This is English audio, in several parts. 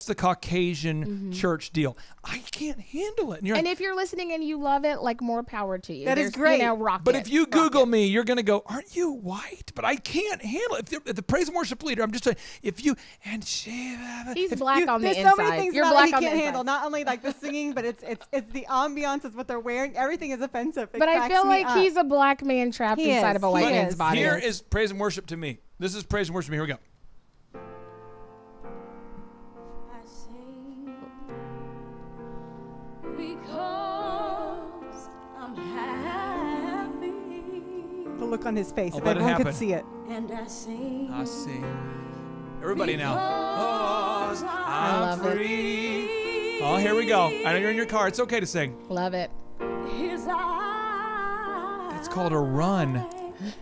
the Caucasian church deal. I can't handle it. And if you're listening and you love it, like, more power to you. That is great. Rock but it. if you Google me, you're going to go, aren't you white? But I can't handle it. If the praise and worship leader, I'm just saying, he's black on the There's inside. so many things You're about black it he on the can't inside. handle. Not only like the singing, but it's the ambiance, it's what they're wearing. Everything is offensive. It But I cracks feel me like up. he's a black man trapped He inside is. of a white He man's is. body. Here is praise and worship to me. This is praise and worship to me. Here we go. Because I'm happy. The look on his face. I'll If let it everyone could happen. see it. And I sing. I see. Everybody now. Because I love it. Free. Oh, here we go. I know you're in your car. It's okay to sing. Love it. His eyes. It's called a run.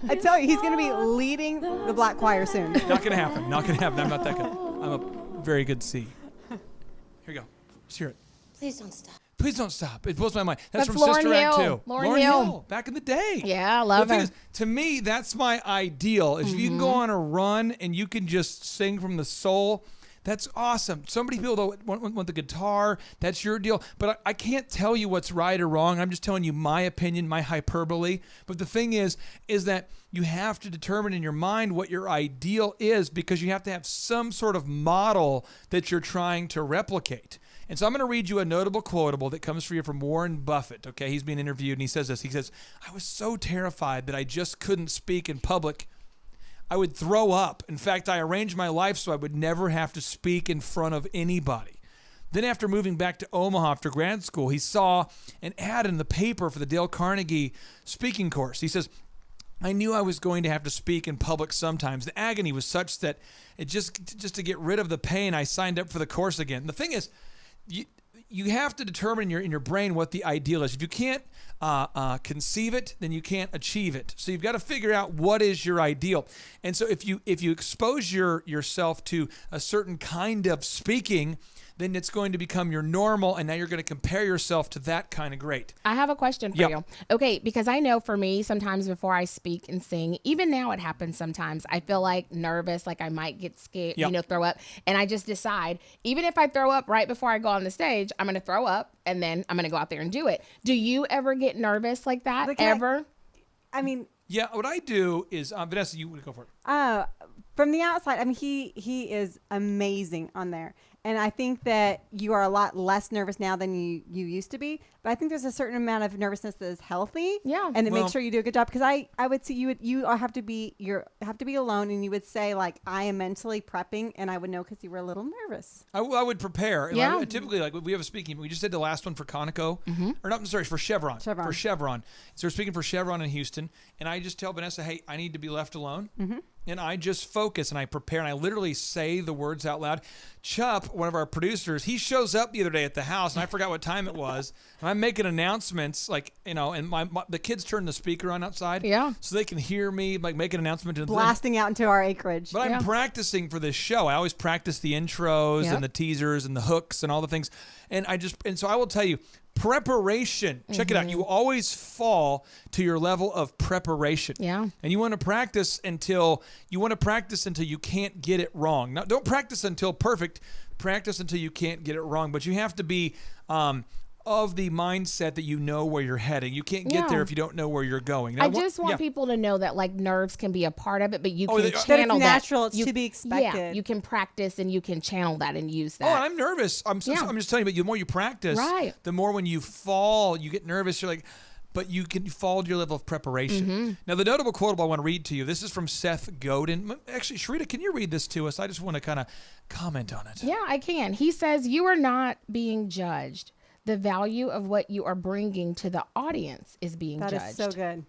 I tell you, he's going to be leading the black choir soon. Not going to happen. Not going to happen. I'm not that good. I'm a very good C. Here we go. Let's hear it. Please don't stop. Please don't stop. It blows my mind. That's from Lauryn Sister Act Hill. 2. Lauryn Hill. Back in the day. Yeah, I love The thing her. is, to me, that's my ideal. Is if you can go on a run and you can just sing from the soul, that's awesome. So many people though want the guitar. That's your deal. But I can't tell you what's right or wrong. I'm just telling you my opinion, my hyperbole. But the thing is that you have to determine in your mind what your ideal is, because you have to have some sort of model that you're trying to replicate. And so I'm going to read you a notable quotable that comes for you from Warren Buffett. Okay, he's being interviewed and he says this. He says, "I was so terrified that I just couldn't speak in public. I would throw up. In fact, I arranged my life so I would never have to speak in front of anybody. Then after moving back to Omaha after grad school, he saw an ad in the paper for the Dale Carnegie speaking course. He says, I knew I was going to have to speak in public sometimes. The agony was such that it just to get rid of the pain, I signed up for the course again." The thing is, you have to determine in your brain what the ideal is. If you can't conceive it, then you can't achieve it. So you've got to figure out what is your ideal. And so if you expose yourself to a certain kind of speaking, then it's going to become your normal, and now you're going to compare yourself to that kind of great. I have a question for you. Okay, because I know for me, sometimes before I speak and sing, even now it happens sometimes, I feel like nervous, like I might get scared, throw up. And I just decide, even if I throw up right before I go on the stage, I'm going to throw up, and then I'm going to go out there and do it. Do you ever get nervous like that? Ever? I mean... Yeah, what I do is, Vanessa, you go for it. From the outside, I mean, he is amazing on there. And I think that you are a lot less nervous now than you used to be. But I think there's a certain amount of nervousness that is healthy. Yeah. And that makes sure you do a good job. Because I would say you have to be alone, and you would say, like, I am mentally prepping, and I would know because you were a little nervous. I would prepare. Yeah. Typically, like we have a speaking. We just did the last one for Conoco, or not. I'm sorry, for Chevron. For Chevron. So we're speaking for Chevron in Houston, and I just tell Vanessa, hey, I need to be left alone. And I just focus and I prepare and I literally say the words out loud. Chup, one of our producers, he shows up the other day at the house, and I forgot what time it was. And I'm making announcements, and the kids turn the speaker on outside, so they can hear me, like, make an announcement to blasting out into our acreage. But I'm practicing for this show. I always practice the intros and the teasers and the hooks and all the things. And so I will tell you, preparation. Check it out. You always fall to your level of preparation. Yeah. And you want to practice until you can't get it wrong. Now, don't practice until perfect. Practice until you can't get it wrong. But you have to be of the mindset that you know where you're heading. You can't get there if you don't know where you're going. Now, I just want people to know that, like, nerves can be a part of it, but you can channel that. It's natural. It's to be expected. Yeah, you can practice and you can channel that and use that. Oh, I'm nervous. I'm just telling you, but the more you practice, the more when you fall, you get nervous. You're like, but you can fall to your level of preparation. Now, the notable quotable I want to read to you, this is from Seth Godin. Actually, Sharita, can you read this to us? I just want to kind of comment on it. Yeah, I can. He says, you are not being judged. The value of what you are bringing to the audience is being judged. That is so good.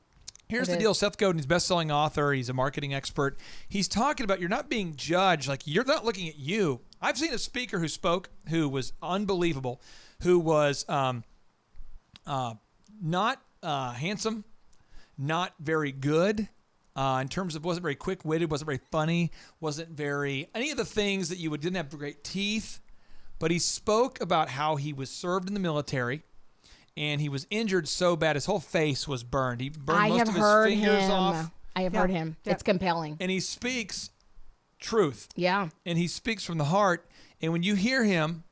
Here's the deal. Seth Godin, he's a best-selling author. He's a marketing expert. He's talking about you're not being judged. Like, you're not looking at you. I've seen a speaker who spoke who was unbelievable, who was not handsome, not very good in terms of wasn't very quick-witted, wasn't very funny, wasn't very any of the things that didn't have great teeth. But he spoke about how he was served in the military, and he was injured so bad his whole face was burned. He burned most of his fingers off. I have heard him. It's compelling. And he speaks truth. Yeah. And he speaks from the heart. And when you hear him,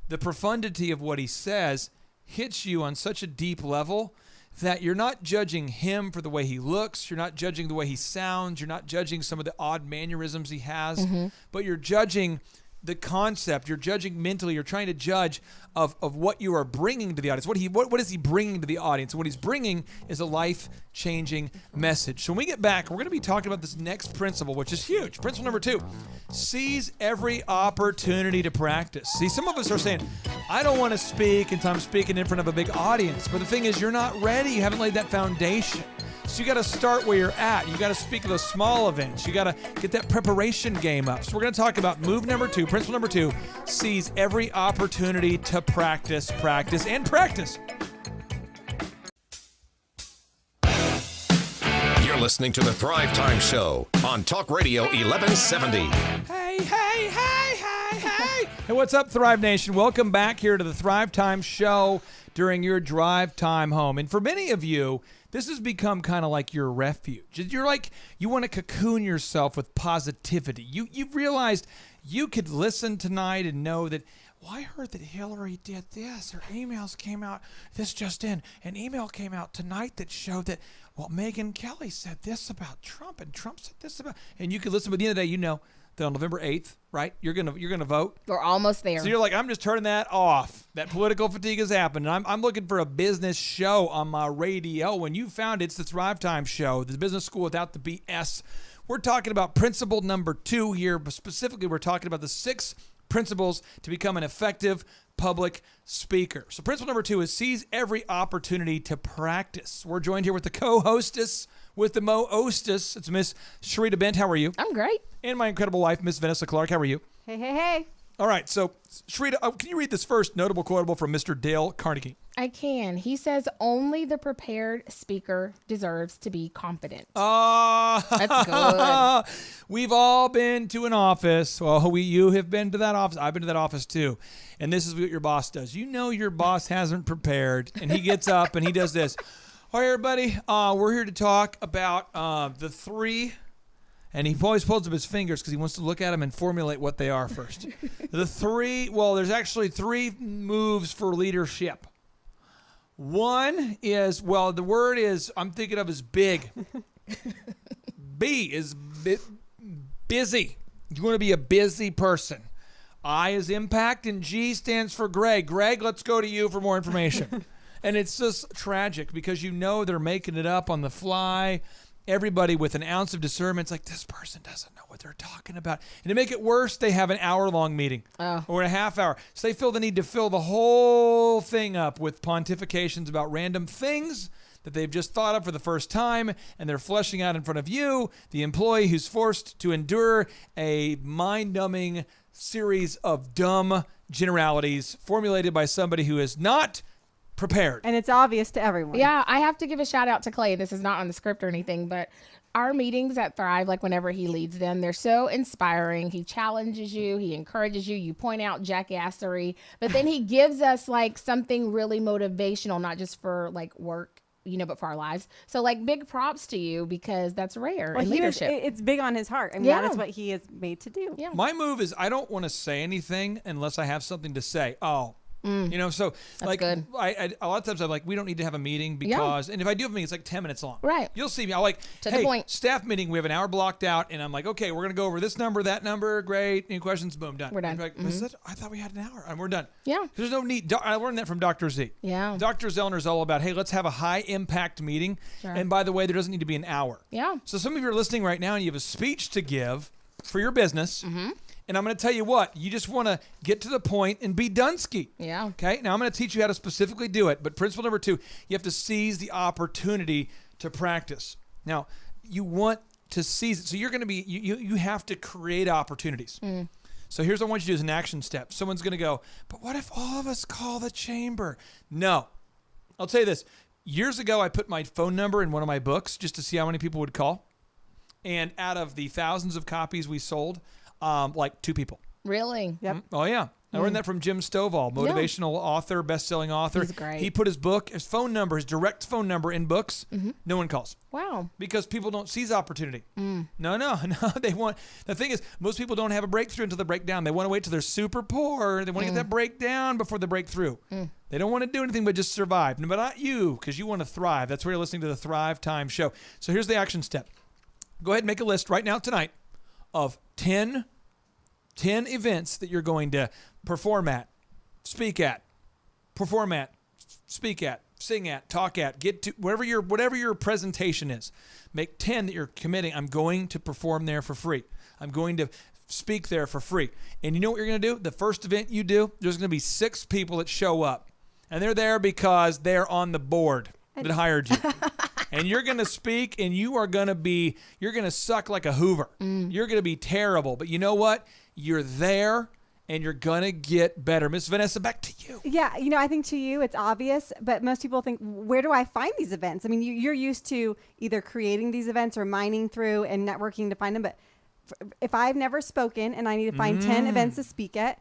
the profundity of what he says hits you on such a deep level that you're not judging him for the way he looks. You're not judging the way he sounds. You're not judging some of the odd mannerisms he has, but you're judging the concept. You're judging mentally. You're trying to judge of what you are bringing to the audience. What is he bringing to the audience? And what he's bringing is a life-changing message. So when we get back, we're going to be talking about this next principle, which is huge. Principle number 2, seize every opportunity to practice. See, some of us are saying, I don't want to speak until I'm speaking in front of a big audience. But the thing is, you're not ready. You haven't laid that foundation. So you got to start where you're at. You got to speak at those small events. You got to get that preparation game up. So we're going to talk about move number 2, principle number 2, seize every opportunity to practice, and practice. You're listening to the Thrive Time Show on Talk Radio 1170. Hey. Hey, what's up, Thrive Nation? Welcome back here to the Thrive Time Show during your drive time home. And for many of you, this has become kind of like your refuge. You're like, you want to cocoon yourself with positivity. You've realized you could listen tonight and know that, well, I heard that Hillary did this. Her emails came out, this just in. An email came out tonight that showed that, well, Megyn Kelly said this about Trump, and Trump said this about, and you could listen, but at the end of the day, you know that on November 8th, right, you're gonna vote. We're almost there. So you're like, I'm just turning that off. That political fatigue has happened. And I'm looking for a business show on my radio. When you found it's the Thrive Time Show, the business school without the BS. We're talking about principle number 2 here, but specifically we're talking about the 6 principles to become an effective public speaker. So principle number 2 is seize every opportunity to practice. We're joined here with the co-hostess with the mo-ostess. It's Miss Sharita Bent. How are you? I'm great. And my incredible wife, Miss Vanessa Clark. How are you? Hey. All right, so Sharita, can you read this first notable quotable from Mr. Dale Carnegie? I can. He says, only the prepared speaker deserves to be confident. That's good. We've all been to an office. Well, you have been to that office. I've been to that office too. And this is what your boss does. You know your boss hasn't prepared, and he gets up and he does this. All right, everybody, we're here to talk about the 3... And he always pulls up his fingers because he wants to look at them and formulate what they are first. There's actually 3 moves for leadership. One is, the word is, I'm thinking of as big. B is busy. You want to be a busy person. I is impact, and G stands for Greg. Greg, let's go to you for more information. And it's just tragic because you know they're making it up on the fly. Everybody with an ounce of discernment, it's like, this person doesn't know what they're talking about. And to make it worse, they have an hour-long meeting or a half hour. So they feel the need to fill the whole thing up with pontifications about random things that they've just thought of for the first time, and they're fleshing out in front of you, the employee who's forced to endure a mind-numbing series of dumb generalities formulated by somebody who is not prepared. And it's obvious to everyone. Yeah, I have to give a shout out to Clay. This is not on the script or anything, but our meetings at Thrive, like whenever he leads them, they're so inspiring. He challenges you, he encourages you, you point out jackassery, but then he gives us like something really motivational, not just for like work, but for our lives. So like big props to you because that's rare in leadership. It's big on his heart. I mean, that is what he is made to do. Yeah. My move is I don't want to say anything unless I have something to say. So That's like good. I a lot of times I'm like, we don't need to have a meeting because, and if I do have a meeting, it's like 10 minutes long. Right. You'll see me. I'll like, To the hey, point. staff meeting, we have an hour blocked out, and I'm like, okay, we're going to go over this number, that number, great. Any questions? Boom, done. We're done. And you're like, I thought we had an hour, and we're done. Yeah. There's no need. I learned that from Dr. Z. Yeah. Dr. Zoellner is all about, hey, let's have a high impact meeting. Sure. And by the way, there doesn't need to be an hour. Yeah. So some of you are listening right now, and you have a speech to give for your business. And I'm going to tell you what, you just want to get to the point and be Dunsky. Yeah. Okay. Now I'm going to teach you how to specifically do it. But principle number 2, you have to seize the opportunity to practice. Now you want to seize it. So you're going to be, you have to create opportunities. So here's what I want you to do as an action step. Someone's going to go, but what if all of us call the chamber? No, I'll tell you this. Years ago, I put my phone number in one of my books just to see how many people would call. And out of the thousands of copies we sold, like 2 people. Really? Yep. Oh, yeah. I learned that from Jim Stovall, motivational author, best-selling author. He's great. He put his book, his phone number, his direct phone number in books. No one calls. Wow. Because people don't seize opportunity. No. They want. The thing is, most people don't have a breakthrough until they break down. They want to wait till they're super poor. They want to get that breakdown before the breakthrough. They don't want to do anything but just survive. But not you, because you want to thrive. That's why you're listening to the Thrive Time Show. So here's the action step. Go ahead and make a list right now tonight of 10 events that you're going to perform at, speak at, sing at, talk at, get to whatever your presentation is. Make 10 that you're committing. I'm going to perform there for free. I'm going to speak there for free. And you know what you're going to do? The first event you do, there's going to be 6 people that show up. And they're there because they're on the board that hired you. And you're going to speak, and you're going to suck like a Hoover. You're going to be terrible. But you know what? You're there, and you're going to get better. Miss Vanessa, back to you. Yeah, I think to you it's obvious, but most people think, where do I find these events? I mean, you're used to either creating these events or mining through and networking to find them. But if I've never spoken and I need to find 10 events to speak at,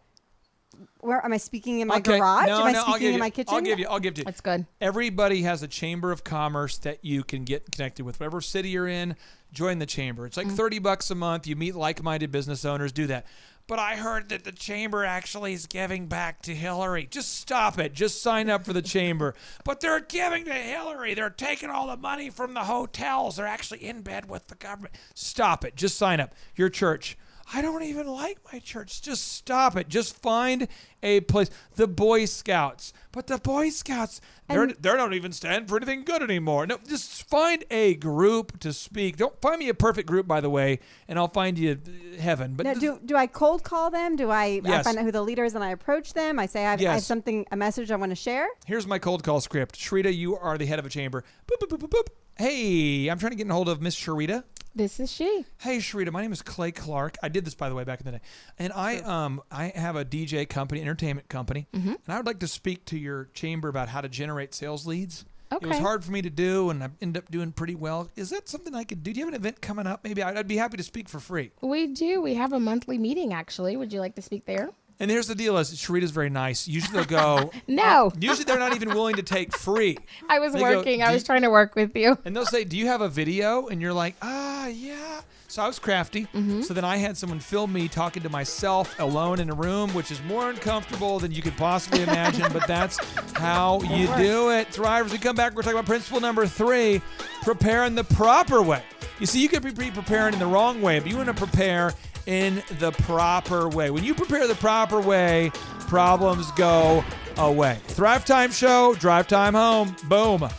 where am I speaking in my garage? Am I speaking in my kitchen? I'll give you. That's good. Everybody has a chamber of commerce that you can get connected with. Whatever city you're in, join the chamber. It's like $30 a month. You meet like-minded business owners. Do that. But I heard that the chamber actually is giving back to Hillary. Just stop it. Just sign up for the chamber. But they're giving to Hillary. They're taking all the money from the hotels. They're actually in bed with the government. Stop it. Just sign up. Your church. I don't even like my church. Just stop it. Just find a place. The Boy Scouts. But the Boy Scouts, they don't even stand for anything good anymore. No, just find a group to speak. Don't find me a perfect group, by the way, and I'll find you heaven. But now, do I cold call them? Do I find out who the leader is and I approach them? I say I have a message I want to share? Here's my cold call script. Sharita, you are the head of a chamber. Boop, boop, boop, boop, boop. Hey, I'm trying to get in hold of Miss Sharita. This is she. Hey, Sharita, my name is Clay Clark. I did this, by the way, back in the day. And I have a DJ company, entertainment company, and I would like to speak to your chamber about how to generate sales leads. Okay. It was hard for me to do, and I ended up doing pretty well. Is that something I could do? Do you have an event coming up? Maybe I'd be happy to speak for free. We do. We have a monthly meeting, actually. Would you like to speak there? And here's the deal: is Sharita's very nice. Usually they'll go. No. Usually they're not even willing to take free. I was working. I was trying to work with you. And they'll say, "Do you have a video?" And you're like, yeah. So I was crafty. So then I had someone film me talking to myself alone in a room, which is more uncomfortable than you could possibly imagine. But that's how you do it. Thrivers, we come back. We're talking about principle number 3: prepare in the proper way. You see, you could be preparing in the wrong way, but you want to prepare in the proper way. When you prepare the proper way, problems go away. Thrive Time Show, drive time home. Boom. You're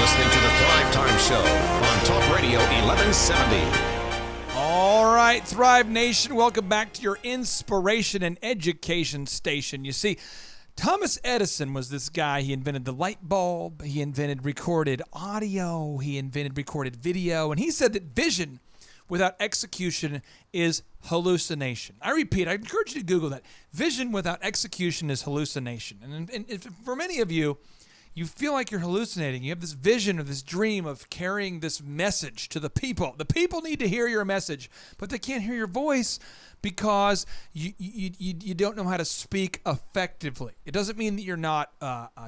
listening to the Thrive Time Show on Talk Radio 1170. All right, Thrive Nation, welcome back to your inspiration and education station. You see, Thomas Edison was this guy. He invented the light bulb. He invented recorded audio. He invented recorded video. And he said that vision without execution is hallucination. I repeat, I encourage you to Google that. Vision without execution is hallucination. And if, for many of you, you feel like you're hallucinating. You have this vision or this dream of carrying this message to the people. The people need to hear your message, but they can't hear your voice because you don't know how to speak effectively. It doesn't mean that you're not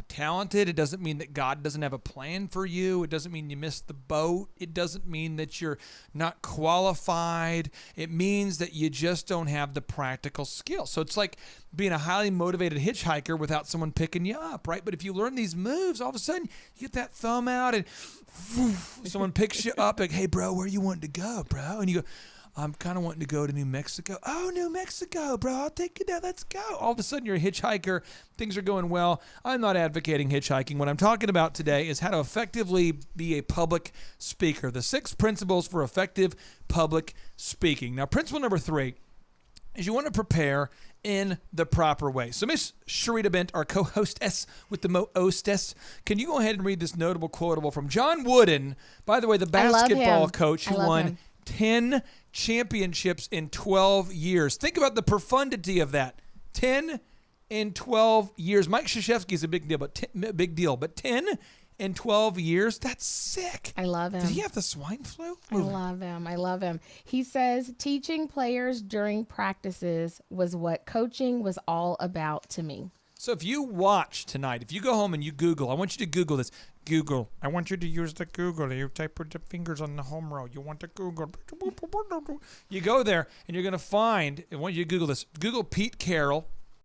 talented. It doesn't mean that God doesn't have a plan for you. It doesn't mean you missed the boat. It doesn't mean that you're not qualified. It means that you just don't have the practical skill. So it's like being a highly motivated hitchhiker without someone picking you up, right? But if you learn these moves, all of a sudden you get that thumb out and someone picks you up like, hey, bro, where you wanting to go, bro? And you go, I'm kind of wanting to go to New Mexico. Oh, New Mexico, bro. I'll take you there. Let's go. All of a sudden, you're a hitchhiker. Things are going well. I'm not advocating hitchhiking. What I'm talking about today is how to effectively be a public speaker. The 6 principles for effective public speaking. Now, principle number 3 is you want to prepare in the proper way. So Miss Sharita Bent, our co-hostess with the mo-ostess, can you go ahead and read this notable quotable from John Wooden, by the way, the basketball coach who won 10 championships in 12 years. Think about the profundity of that. 10 in 12 years. Mike Krzyzewski's a big deal, but 10 in 12 years. That's sick. I love him. Did he have the swine flu? I love him. I love him. He says, teaching players during practices was what coaching was all about to me. So if you watch tonight, if you go home and you Google, I want you to Google this. Google. I want you to use the Google. You type with the fingers on the home row. You want to Google. You go there and you're going to find, I want you to Google this. Google Pete Carroll.